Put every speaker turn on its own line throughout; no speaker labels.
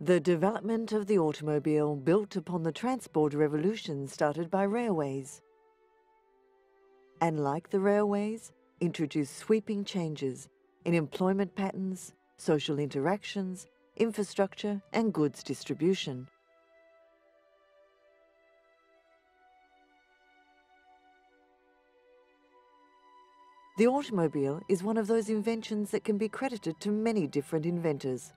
The development of the automobile built upon the transport revolution started by railways. And like the railways, introduced sweeping changes in employment patterns, social interactions, infrastructure and goods distribution. The automobile is one of those inventions that can be credited to many different inventors.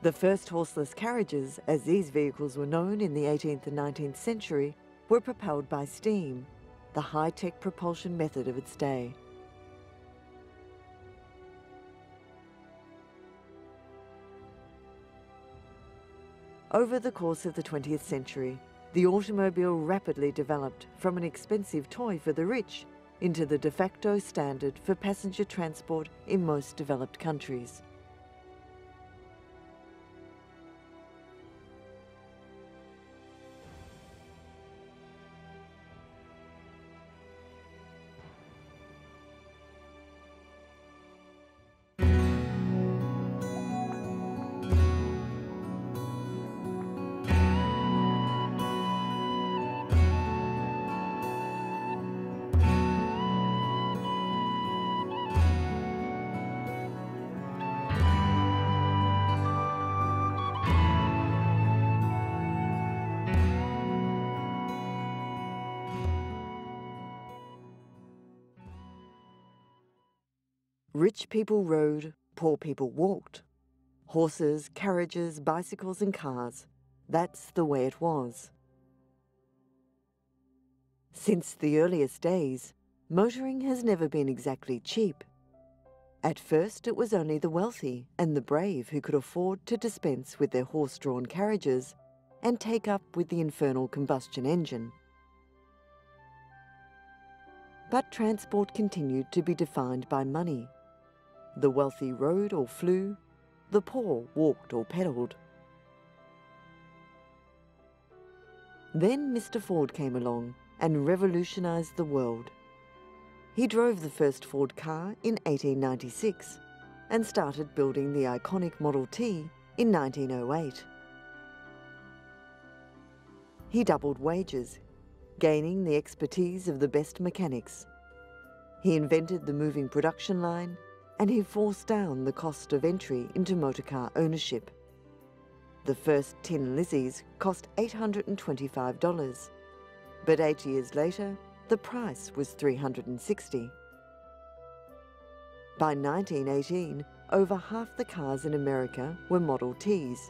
The first horseless carriages, as these vehicles were known in the 18th and 19th century, were propelled by steam, the high-tech propulsion method of its day. Over the course of the 20th century, the automobile rapidly developed from an expensive toy for the rich into the de facto standard for passenger transport in most developed countries. Rich people rode, poor people walked. Horses, carriages, bicycles and cars. That's the way it was. Since the earliest days, motoring has never been exactly cheap. At first, it was only the wealthy and the brave who could afford to dispense with their horse-drawn carriages and take up with the infernal combustion engine. But transport continued to be defined by money. The wealthy rode or flew, the poor walked or pedalled. Then Mr. Ford came along and revolutionized the world. He drove the first Ford car in 1896 and started building the iconic Model T in 1908. He doubled wages, gaining the expertise of the best mechanics. He invented the moving production line, and he forced down the cost of entry into motorcar ownership. The first Tin Lizzies cost $825, but 8 years later, the price was $360. By 1918, over half the cars in America were Model Ts,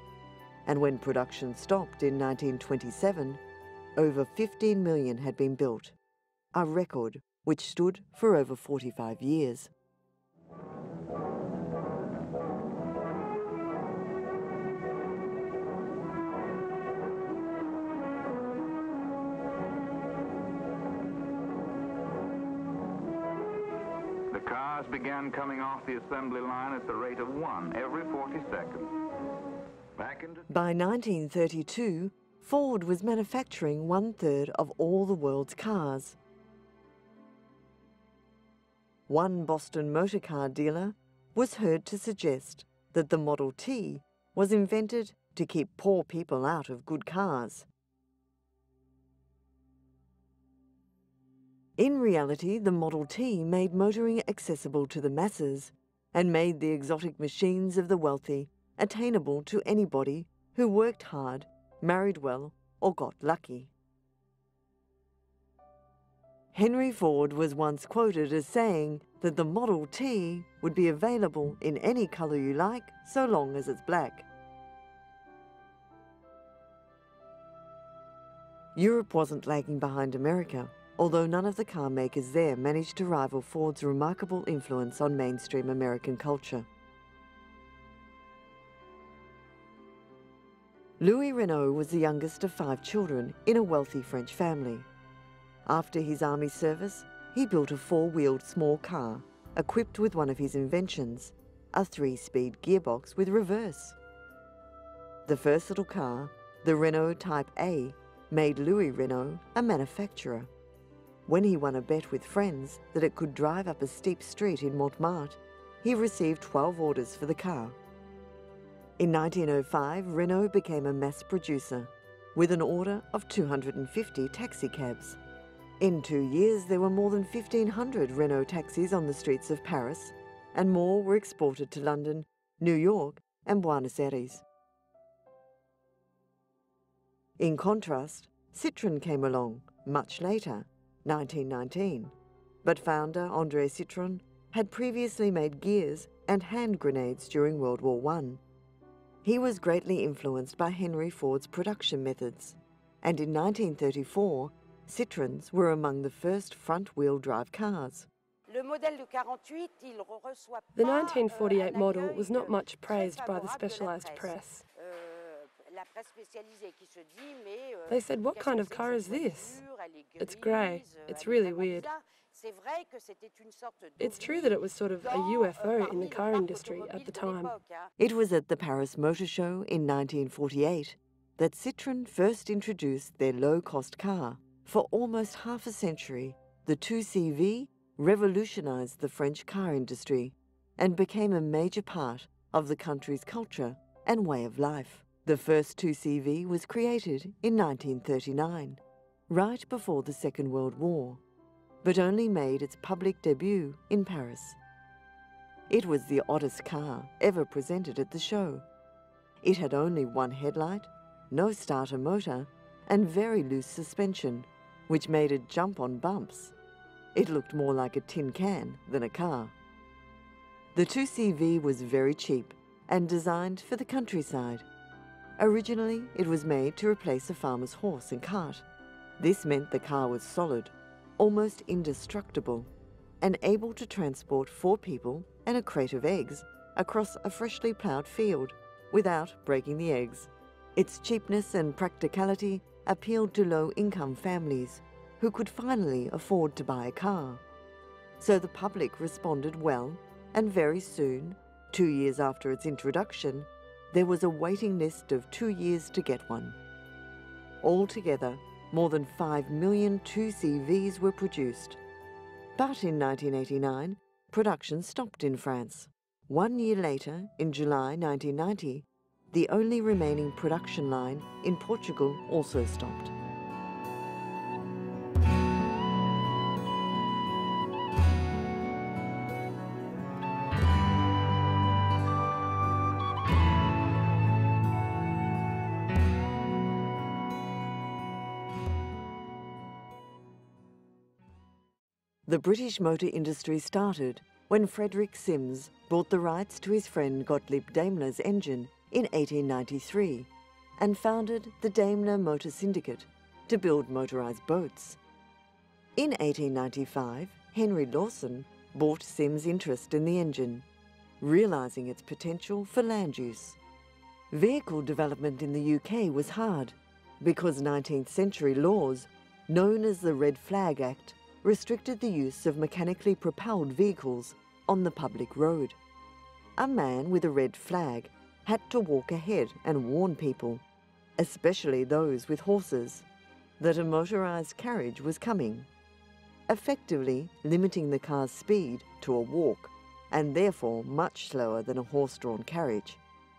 and when production stopped in 1927, over 15 million had been built, a record which stood for over 45 years.
The cars began coming off the assembly line at the rate of 1 every 40 seconds.
By 1932, Ford was manufacturing 1/3 of all the world's cars. One Boston motor car dealer was heard to suggest that the Model T was invented to keep poor people out of good cars. In reality, the Model T made motoring accessible to the masses and made the exotic machines of the wealthy attainable to anybody who worked hard, married well, or got lucky. Henry Ford was once quoted as saying that the Model T would be available in any colour you like, so long as it's black. Europe wasn't lagging behind America, although none of the car makers there managed to rival Ford's remarkable influence on mainstream American culture. Louis Renault was the youngest of 5 children in a wealthy French family. After his army service, he built a 4-wheeled small car equipped with one of his inventions, a 3-speed gearbox with reverse. The first little car, the Renault Type A, made Louis Renault a manufacturer. When he won a bet with friends that it could drive up a steep street in Montmartre, he received 12 orders for the car. In 1905, Renault became a mass producer, with an order of 250 taxicabs. In 2 years, there were more than 1,500 Renault taxis on the streets of Paris, and more were exported to London, New York, and Buenos Aires. In contrast, Citroën came along much later, 1919, but founder André Citroën had previously made gears and hand grenades during World War I. He was greatly influenced by Henry Ford's production methods, and in 1934, Citroëns were among the first front-wheel drive cars.
The 1948 model was not much praised by the specialised press. They said, "What kind of car is this? It's grey. It's really weird." It's true that it was sort of a UFO in the car industry at the time.
It was at the Paris Motor Show in 1948 that Citroën first introduced their low-cost car. For almost half a century, the 2CV revolutionised the French car industry and became a major part of the country's culture and way of life. The first 2CV was created in 1939, right before the Second World War, but only made its public debut in Paris. It was the oddest car ever presented at the show. It had only one headlight, no starter motor, and very loose suspension, which made it jump on bumps. It looked more like a tin can than a car. The 2CV was very cheap and designed for the countryside. Originally, it was made to replace a farmer's horse and cart. This meant the car was solid, almost indestructible, and able to transport 4 people and a crate of eggs across a freshly ploughed field without breaking the eggs. Its cheapness and practicality appealed to low-income families who could finally afford to buy a car. So the public responded well, and very soon, 2 years after its introduction, there was a waiting list of 2 years to get one. Altogether, more than 5 million 2CVs were produced. But in 1989, production stopped in France. 1 year later, in July 1990, the only remaining production line in Portugal also stopped. The British motor industry started when Frederick Sims bought the rights to his friend Gottlieb Daimler's engine in 1893 and founded the Daimler Motor Syndicate to build motorised boats. In 1895, Henry Lawson bought Sims' interest in the engine, realising its potential for land use. Vehicle development in the UK was hard because 19th century laws, known as the Red Flag Act, restricted the use of mechanically propelled vehicles on the public road. A man with a red flag had to walk ahead and warn people, especially those with horses, that a motorised carriage was coming, effectively limiting the car's speed to a walk and therefore much slower than a horse-drawn carriage.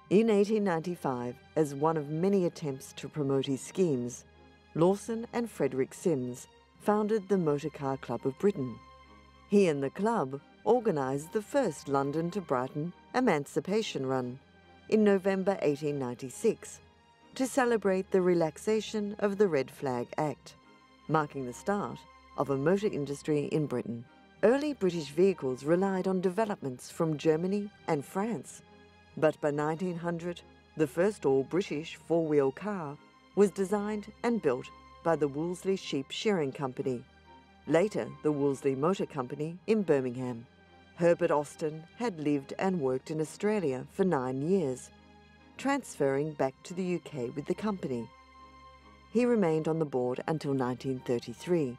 In 1895, as one of many attempts to promote his schemes, Lawson and Frederick Sims founded the Motor Car Club of Britain. He and the club organised the first London to Brighton Emancipation Run in November 1896 to celebrate the relaxation of the Red Flag Act, marking the start of a motor industry in Britain. Early British vehicles relied on developments from Germany and France, but by 1900, the first all-British four-wheel car was designed and built by the Wolseley Sheep Shearing Company, later the Wolseley Motor Company in Birmingham. Herbert Austin had lived and worked in Australia for 9 years, transferring back to the UK with the company. He remained on the board until 1933.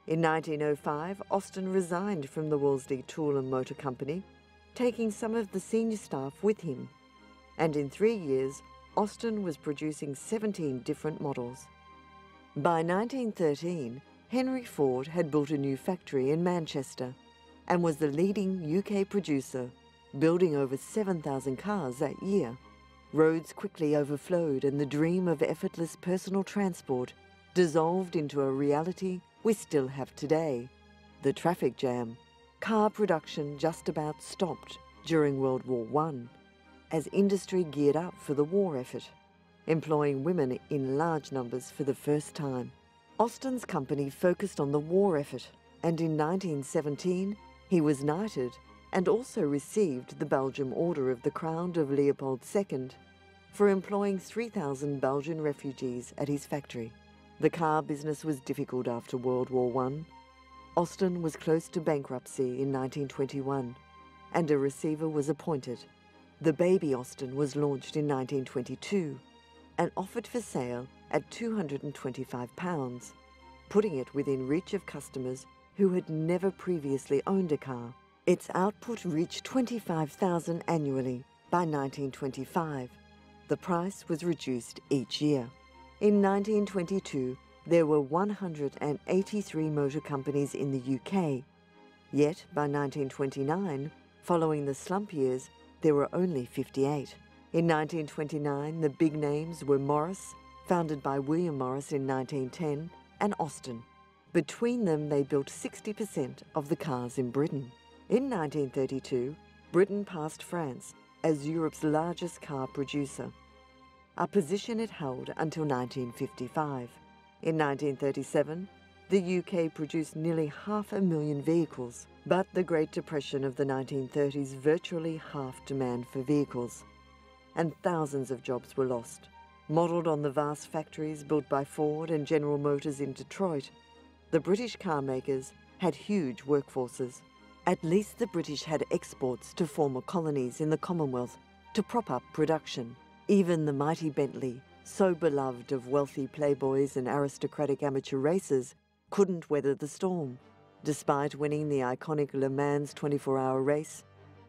In 1905, Austin resigned from the Wolseley Tool and Motor Company, taking some of the senior staff with him, and in 3 years, Austin was producing 17 different models. By 1913, Henry Ford had built a new factory in Manchester and was the leading UK producer, building over 7,000 cars that year. Roads quickly overflowed and the dream of effortless personal transport dissolved into a reality we still have today, the traffic jam. Car production just about stopped during World War I, as industry geared up for the war effort, employing women in large numbers for the first time. Austin's company focused on the war effort, and in 1917 he was knighted and also received the Belgian Order of the Crown of Leopold II for employing 3,000 Belgian refugees at his factory. The car business was difficult after World War I. Austin was close to bankruptcy in 1921, and a receiver was appointed. The Baby Austin was launched in 1922 and offered for sale at £225, putting it within reach of customers who had never previously owned a car. Its output reached 25,000 annually by 1925. The price was reduced each year. In 1922, there were 183 motor companies in the UK. Yet, by 1929, following the slump years, there were only 58. In 1929, the big names were Morris, founded by William Morris in 1910, and Austin. Between them, they built 60% of the cars in Britain. In 1932, Britain passed France as Europe's largest car producer, a position it held until 1955. In 1937, the UK produced nearly 500,000 vehicles, but the Great Depression of the 1930s virtually halved demand for vehicles, and thousands of jobs were lost. Modelled on the vast factories built by Ford and General Motors in Detroit, the British car makers had huge workforces. At least the British had exports to former colonies in the Commonwealth to prop up production. Even the mighty Bentley, so beloved of wealthy playboys and aristocratic amateur racers, couldn't weather the storm. Despite winning the iconic Le Mans 24-hour race,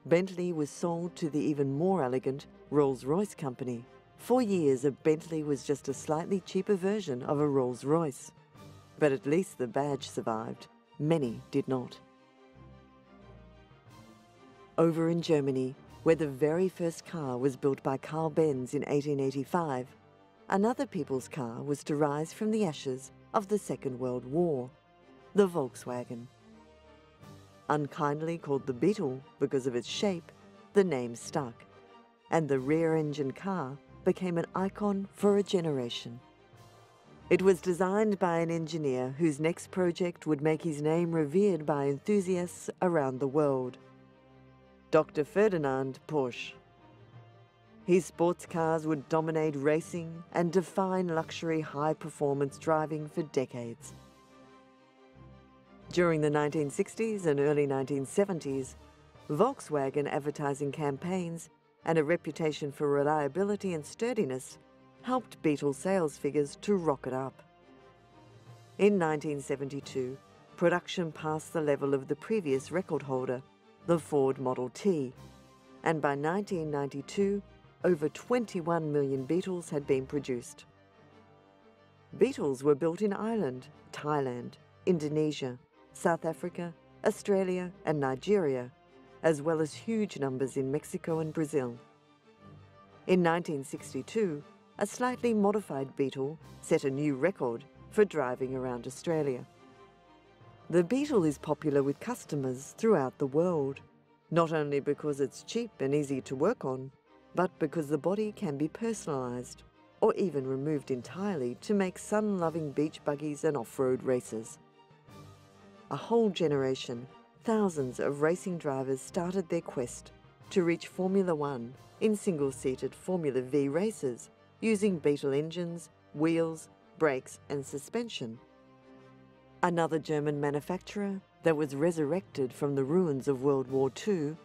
Bentley was sold to the even more elegant Rolls-Royce company. For years, a Bentley was just a slightly cheaper version of a Rolls-Royce. But at least the badge survived. Many did not. Over in Germany, where the very first car was built by Carl Benz in 1885, another people's car was to rise from the ashes of the Second World War, the Volkswagen. Unkindly called the Beetle because of its shape, the name stuck, and the rear-engine car became an icon for a generation. It was designed by an engineer whose next project would make his name revered by enthusiasts around the world, Dr. Ferdinand Porsche. His sports cars would dominate racing and define luxury high-performance driving for decades. During the 1960s and early 1970s, Volkswagen advertising campaigns and a reputation for reliability and sturdiness helped Beetle sales figures to rocket up. In 1972, production passed the level of the previous record holder, the Ford Model T, and by 1992, over 21 million Beetles had been produced. Beetles were built in Ireland, Thailand, Indonesia, South Africa, Australia, and Nigeria, as well as huge numbers in Mexico and Brazil. In 1962, a slightly modified Beetle set a new record for driving around Australia. The Beetle is popular with customers throughout the world, not only because it's cheap and easy to work on, but because the body can be personalised or even removed entirely to make sun-loving beach buggies and off-road races. A whole generation, thousands of racing drivers started their quest to reach Formula One in single-seated Formula V races using Beetle engines, wheels, brakes and suspension. Another German manufacturer that was resurrected from the ruins of World War II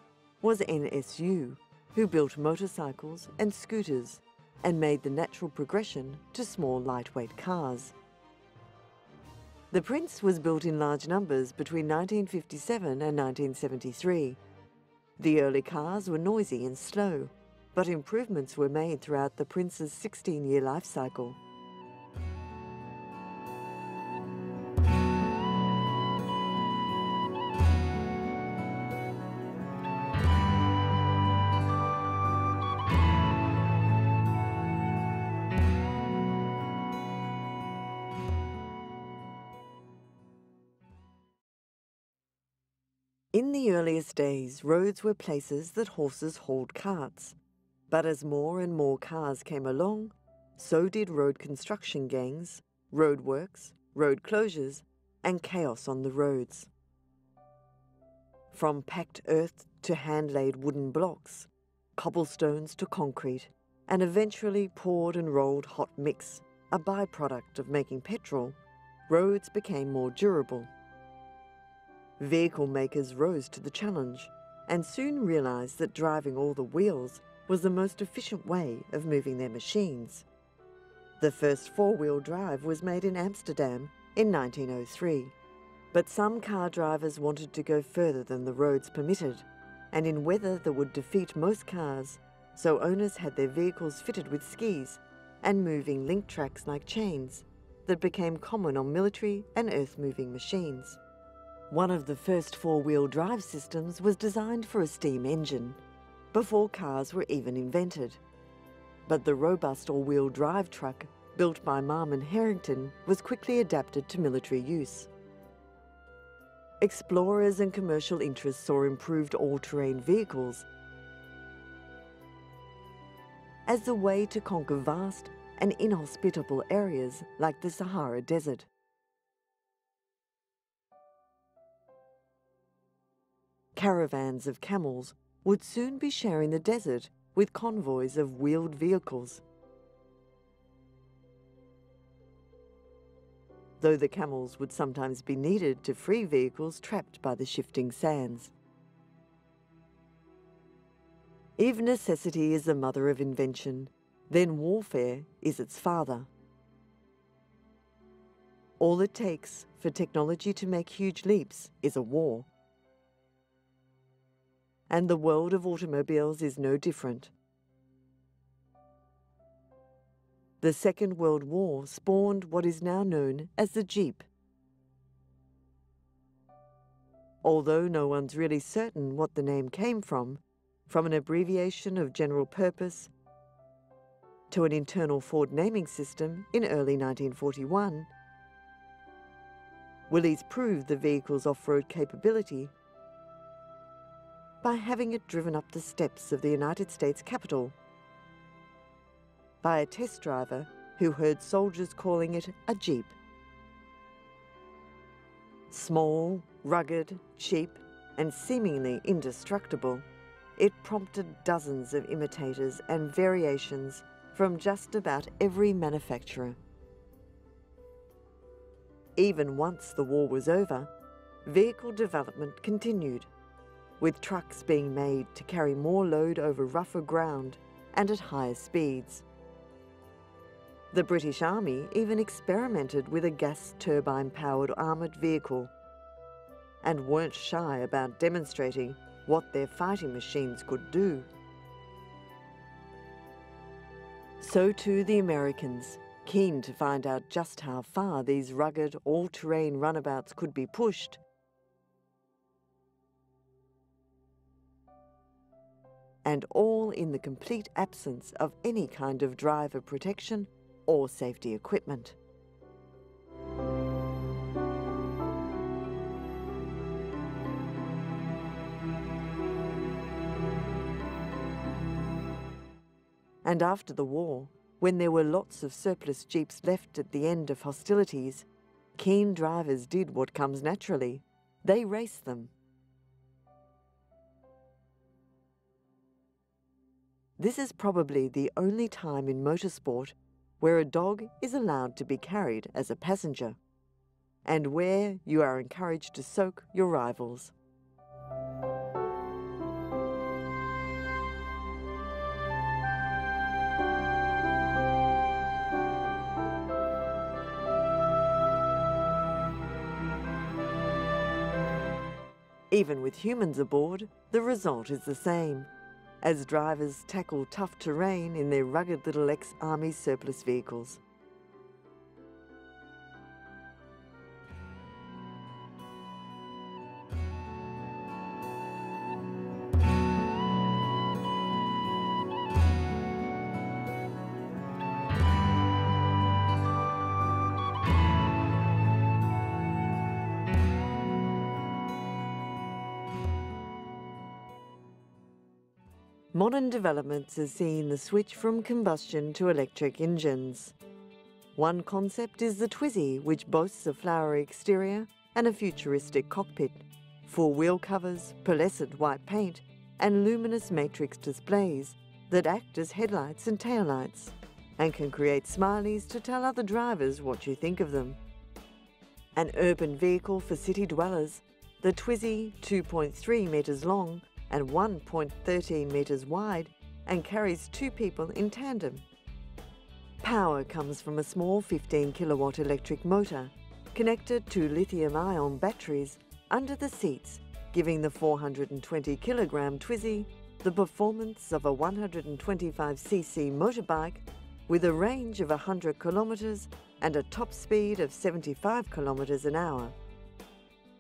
was NSU, who built motorcycles and scooters and made the natural progression to small lightweight cars. The Prince was built in large numbers between 1957 and 1973. The early cars were noisy and slow, but improvements were made throughout the Prince's 16-year life cycle. In the earliest days, roads were places that horses hauled carts. But as more and more cars came along, so did road construction gangs, roadworks, road closures, and chaos on the roads. From packed earth to hand-laid wooden blocks, cobblestones to concrete, and eventually poured and rolled hot mix, a byproduct of making petrol, roads became more durable. Vehicle makers rose to the challenge and soon realized that driving all the wheels was the most efficient way of moving their machines. The first four-wheel drive was made in Amsterdam in 1903, but some car drivers wanted to go further than the roads permitted, and in weather that would defeat most cars, so owners had their vehicles fitted with skis and moving link tracks like chains that became common on military and earth-moving machines. One of the first four-wheel drive systems was designed for a steam engine, before cars were even invented. But the robust all-wheel drive truck built by Marmon Harrington was quickly adapted to military use. Explorers and commercial interests saw improved all-terrain vehicles as the way to conquer vast and inhospitable areas like the Sahara Desert. Caravans of camels would soon be sharing the desert with convoys of wheeled vehicles. Though the camels would sometimes be needed to free vehicles trapped by the shifting sands. If necessity is the mother of invention, then warfare is its father. All it takes for technology to make huge leaps is a war. And the world of automobiles is no different. The Second World War spawned what is now known as the Jeep. Although no one's really certain what the name came from an abbreviation of general purpose to an internal Ford naming system in early 1941, Willys proved the vehicle's off-road capability by having it driven up the steps of the United States Capitol by a test driver who heard soldiers calling it a Jeep. Small, rugged, cheap, and seemingly indestructible, it prompted dozens of imitators and variations from just about every manufacturer. Even once the war was over, vehicle development continued, with trucks being made to carry more load over rougher ground and at higher speeds. The British Army even experimented with a gas turbine-powered armoured vehicle and weren't shy about demonstrating what their fighting machines could do. So too the Americans, keen to find out just how far these rugged, all-terrain runabouts could be pushed, and all in the complete absence of any kind of driver protection or safety equipment. And after the war, when there were lots of surplus Jeeps left at the end of hostilities, keen drivers did what comes naturally. They raced them. This is probably the only time in motorsport where a dog is allowed to be carried as a passenger, and where you are encouraged to soak your rivals. Even with humans aboard, the result is the same, as drivers tackle tough terrain in their rugged little ex-army surplus vehicles. modern developments have seen the switch from combustion to electric engines. One concept is the Twizy, which boasts a flowery exterior and a futuristic cockpit, 4 wheel covers, pearlescent white paint, and luminous matrix displays that act as headlights and taillights, and can create smileys to tell other drivers what you think of them. An urban vehicle for city dwellers, the Twizy, 2.3 metres long and 1.13 metres wide, and carries 2 people in tandem. Power comes from a small 15 kilowatt electric motor connected to lithium-ion batteries under the seats, giving the 420 kilogram Twizy the performance of a 125cc motorbike with a range of 100 kilometres and a top speed of 75 kilometres an hour.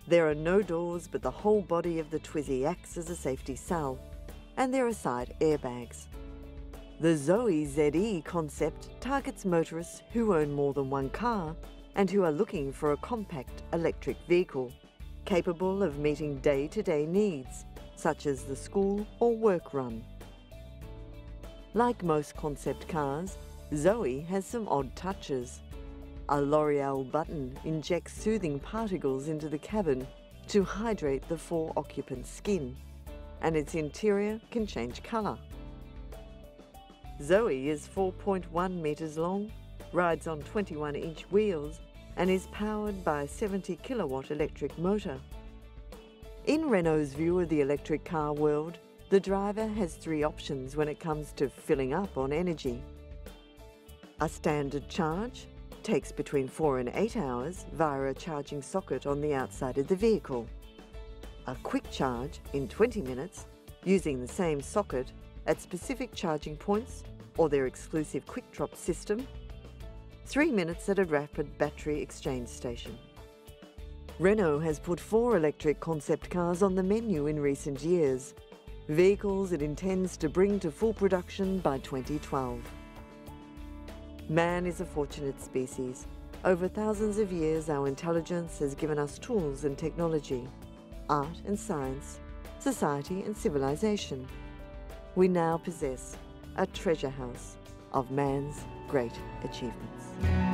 There are no doors, but the whole body of the Twizy acts as a safety cell, and there are side airbags. The Zoe ZE concept targets motorists who own more than one car and who are looking for a compact electric vehicle capable of meeting day-to-day needs, such as the school or work run. Like most concept cars, Zoe has some odd touches. A L'Oreal button injects soothing particles into the cabin to hydrate the 4 occupants' skin, and its interior can change colour. Zoe is 4.1 metres long, rides on 21-inch wheels, and is powered by a 70 kilowatt electric motor. In Renault's view of the electric car world, the driver has 3 options when it comes to filling up on energy. A standard charge takes between 4 and 8 hours via a charging socket on the outside of the vehicle. A quick charge in 20 minutes using the same socket at specific charging points or their exclusive quick drop system. 3 minutes at a rapid battery exchange station. Renault has put 4 electric concept cars on the menu in recent years, vehicles it intends to bring to full production by 2012. Man is a fortunate species. Over thousands of years, our intelligence has given us tools and technology, art and science, society and civilization. We now possess a treasure house of man's great achievements.